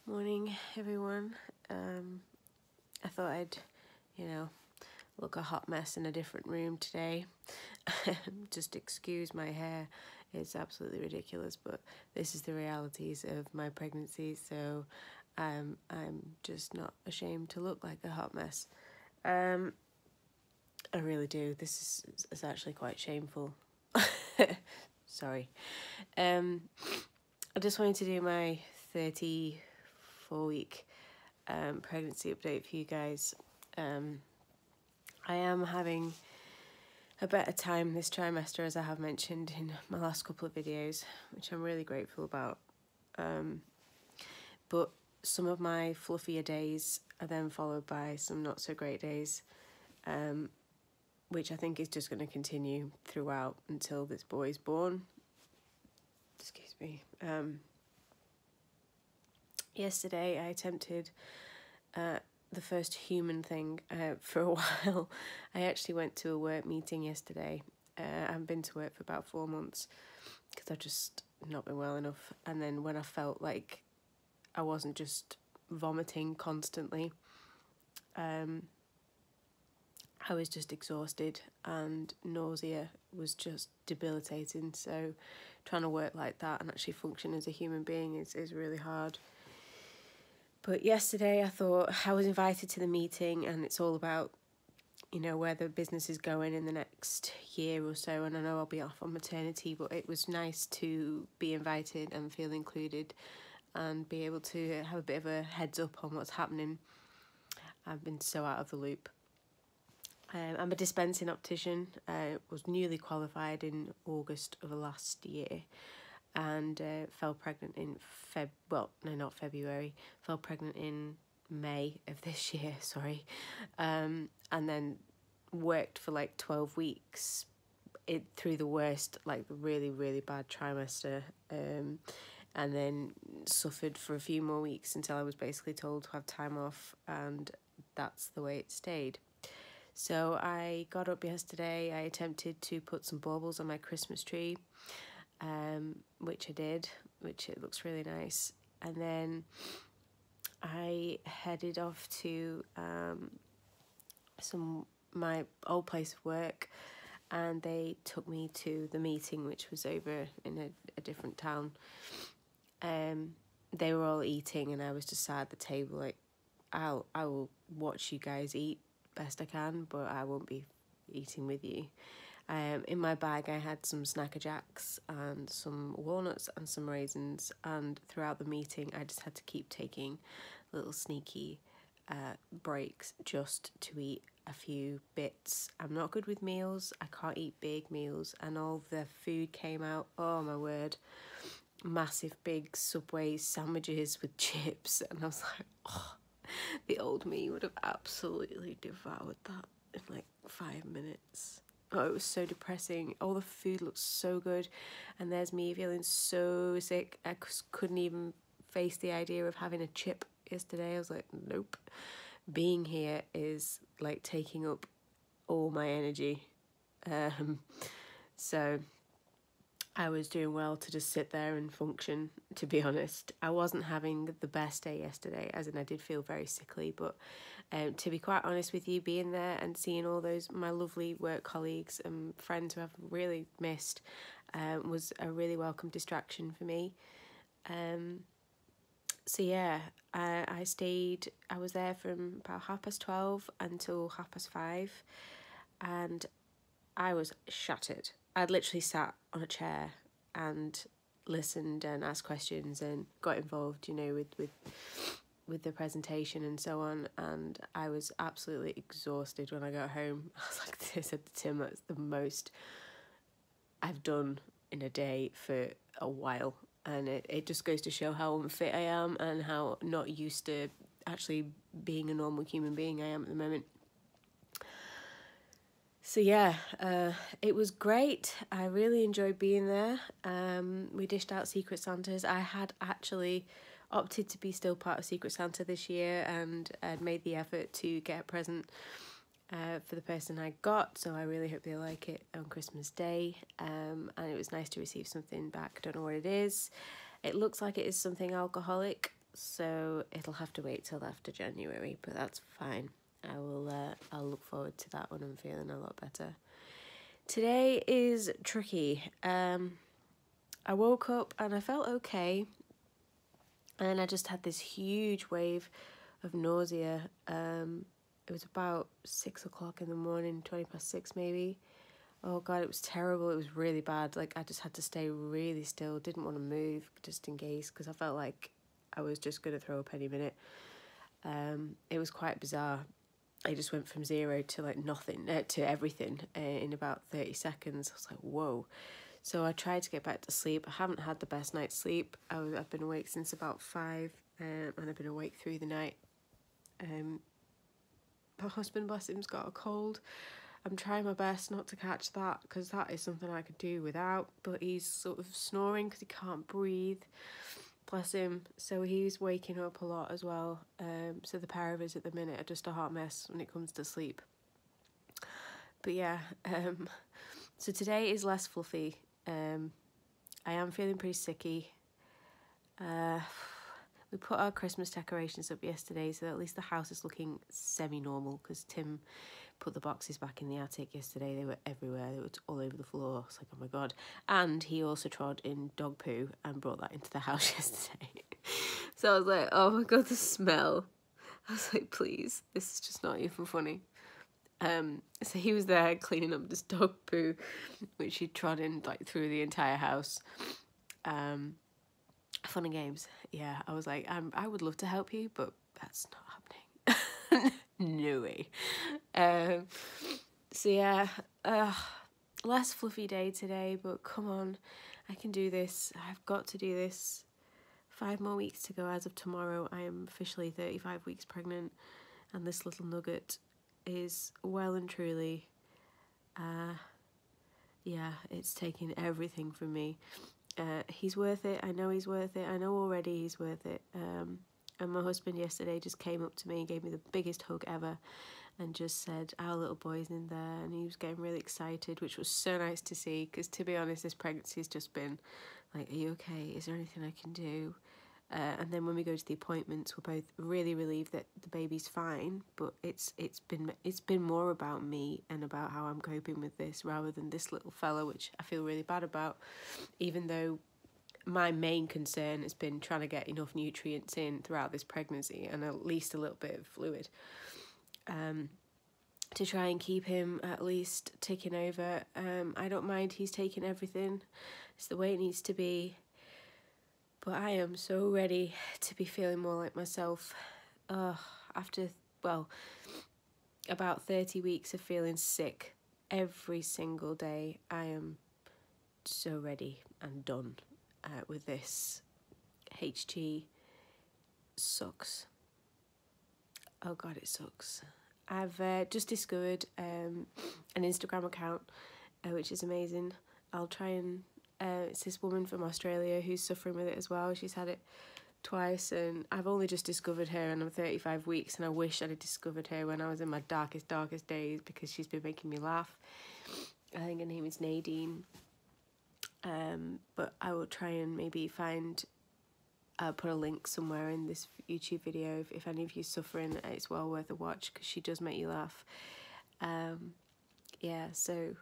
Morning, everyone. I thought I'd, look a hot mess in a different room today. Just excuse my hair. It's absolutely ridiculous, but this is the realities of my pregnancy, so I'm just not ashamed to look like a hot mess. I really do. This is actually quite shameful. Sorry. I just wanted to do my 34-week pregnancy update for you guys. I am having a better time this trimester, as I have mentioned in my last couple of videos, which I'm really grateful about. But some of my fluffier days are then followed by some not so great days, which I think is just going to continue throughout until this boy is born. Excuse me. Yesterday I attempted the first human thing for a while. I actually went to a work meeting yesterday. I haven't been to work for about 4 months because I've just not been well enough. And then when I felt like I wasn't just vomiting constantly, I was just exhausted and nausea was just debilitating. So trying to work like that and actually function as a human being is really hard. But yesterday I thought I was invited to the meeting, and it's all about, where the business is going in the next year or so. And I know I'll be off on maternity, but it was nice to be invited and feel included and be able to have a bit of a heads up on what's happening. I've been so out of the loop. I'm a dispensing optician. I was newly qualified in August of last year, and fell pregnant in fell pregnant in May of this year, sorry. And then worked for like 12 weeks through the worst, like really, really bad trimester, and then suffered for a few more weeks until I was basically told to have time off, and that's the way it stayed. So I got up yesterday, I attempted to put some baubles on my Christmas tree, which I did, which it looks really nice. And then I headed off to my old place of work, and they took me to the meeting, which was over in a different town. They were all eating, and I was just sat at the table like, I will watch you guys eat best I can, but I won't be eating with you. In my bag I had some Snacker Jacks and some walnuts and some raisins, and throughout the meeting I just had to keep taking little sneaky breaks just to eat a few bits. I'm not good with meals, I can't eat big meals, and all the food came out, oh my word, massive big Subway sandwiches with chips, and I was like, oh, the old me would have absolutely devoured that in like 5 minutes. Oh, it was so depressing. All the food looked so good, and there's me feeling so sick. I couldn't even face the idea of having a chip yesterday. I was like, nope. Being here is like taking up all my energy. So I was doing well to just sit there and function, to be honest. I wasn't having the best day yesterday, as in I did feel very sickly, but to be quite honest with you, being there and seeing all those, my lovely work colleagues and friends who I've really missed, was a really welcome distraction for me. So yeah, I was there from about 12:30 until 5:30, and I was shattered. I'd literally sat on a chair and listened and asked questions and got involved, with the presentation and so on, and I was absolutely exhausted when I got home. I was like, I said to Tim, that's the most I've done in a day for a while, and it just goes to show how unfit I am and how not used to actually being a normal human being I am at the moment. So yeah, it was great. I really enjoyed being there. We dished out Secret Santas. I had actually opted to be still part of Secret Santa this year, and I'd made the effort to get a present for the person I got, so I really hope they like it on Christmas Day. And it was nice to receive something back. I don't know what it is. It looks like it is something alcoholic. so it'll have to wait till after January, but that's fine. I'll look forward to that when I'm feeling a lot better. Today is tricky. I woke up and I felt okay, and I just had this huge wave of nausea. It was about 6 o'clock in the morning, 20 past 6 maybe. Oh God, it was terrible. It was really bad. Like, I just had to stay really still. Didn't want to move just in case, because I felt like I was just going to throw up any minute. It was quite bizarre. I just went from 0 to like nothing, to everything in about 30 seconds. I was like, whoa. So I tried to get back to sleep. I haven't had the best night's sleep. I've been awake since about 5, and I've been awake through the night. My husband, bless him, has got a cold. I'm trying my best not to catch that, because that is something I could do without, but he's sort of snoring because he can't breathe. Bless him. So he's waking up a lot as well. So the pair of us at the minute are just a hot mess when it comes to sleep. But yeah, so today is less fluffy. I am feeling pretty sicky. We put our Christmas decorations up yesterday, so at least the house is looking semi-normal, because Tim put the boxes back in the attic yesterday. They were everywhere. They were all over the floor. It's like, oh my God. And he also trod in dog poo and brought that into the house yesterday. So I was like, oh my God, the smell. I was like, please, this is just not even funny. So he was there cleaning up this dog poo, which he trod in like through the entire house. Fun and games. Yeah, I was like, I would love to help you, but that's not happening. No way. So yeah, less fluffy day today, but come on, I can do this. I've got to do this. 5 more weeks to go as of tomorrow. I am officially 35 weeks pregnant, and this little nugget is well and truly, yeah, it's taking everything from me. He's worth it. I know he's worth it. I know already he's worth it. And my husband yesterday just came up to me and gave me the biggest hug ever, and just said, our little boy's in there, and he was getting really excited, which was so nice to see, because to be honest, this pregnancy's just been like, are you okay? Is there anything I can do? And then when we go to the appointments, we're both really relieved that the baby's fine, but it's been more about me and about how I'm coping with this, rather than this little fella, which I feel really bad about, even though my main concern has been trying to get enough nutrients in throughout this pregnancy, and at least a little bit of fluid, to try and keep him at least ticking over. I don't mind he's taking everything. It's the way it needs to be. But I am so ready to be feeling more like myself. After, well, about 30 weeks of feeling sick every single day, I am so ready and done with this. HG sucks. Oh God, it sucks. I've just discovered an Instagram account, which is amazing. I'll try and... it's this woman from Australia who's suffering with it as well. She's had it twice, and I've only just discovered her, and I'm 35 weeks, and I wish I'd have discovered her when I was in my darkest days, because she's been making me laugh. I think her name is Nadine. But I will try and maybe find... I'll put a link somewhere in this YouTube video if any of you are suffering. It's well worth a watch, because she does make you laugh. Yeah, so...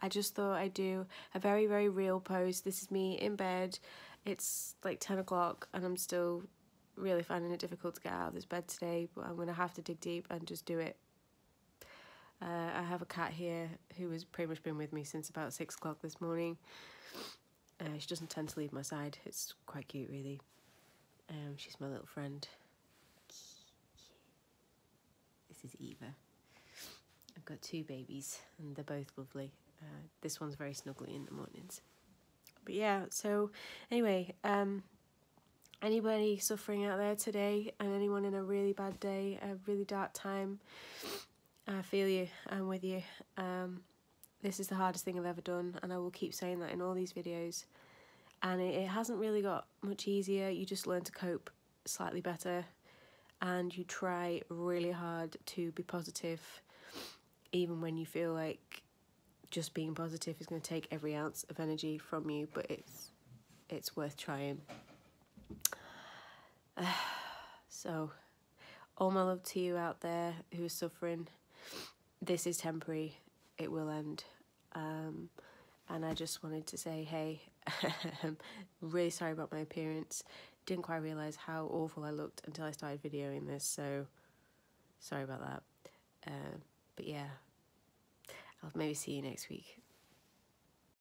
I just thought I'd do a very, very real post. This is me in bed. It's like 10 o'clock and I'm still really finding it difficult to get out of this bed today, but I'm going to have to dig deep and just do it. I have a cat here who has pretty much been with me since about 6 o'clock this morning. She doesn't tend to leave my side. It's quite cute, really. She's my little friend. This is Eva. I've got 2 babies and they're both lovely. This one's very snuggly in the mornings. But yeah, so anyway, anybody suffering out there today, and anyone in a really bad day, a really dark time, I feel you, I'm with you. This is the hardest thing I've ever done, and I will keep saying that in all these videos. And it hasn't really got much easier. You just learn to cope slightly better, and you try really hard to be positive, even when you feel like just being positive is going to take every ounce of energy from you, but it's worth trying. So, all my love to you out there who are suffering. This is temporary. It will end. And I just wanted to say, hey, I'm really sorry about my appearance. Didn't quite realise how awful I looked until I started videoing this, so sorry about that. But yeah, I'll maybe see you next week.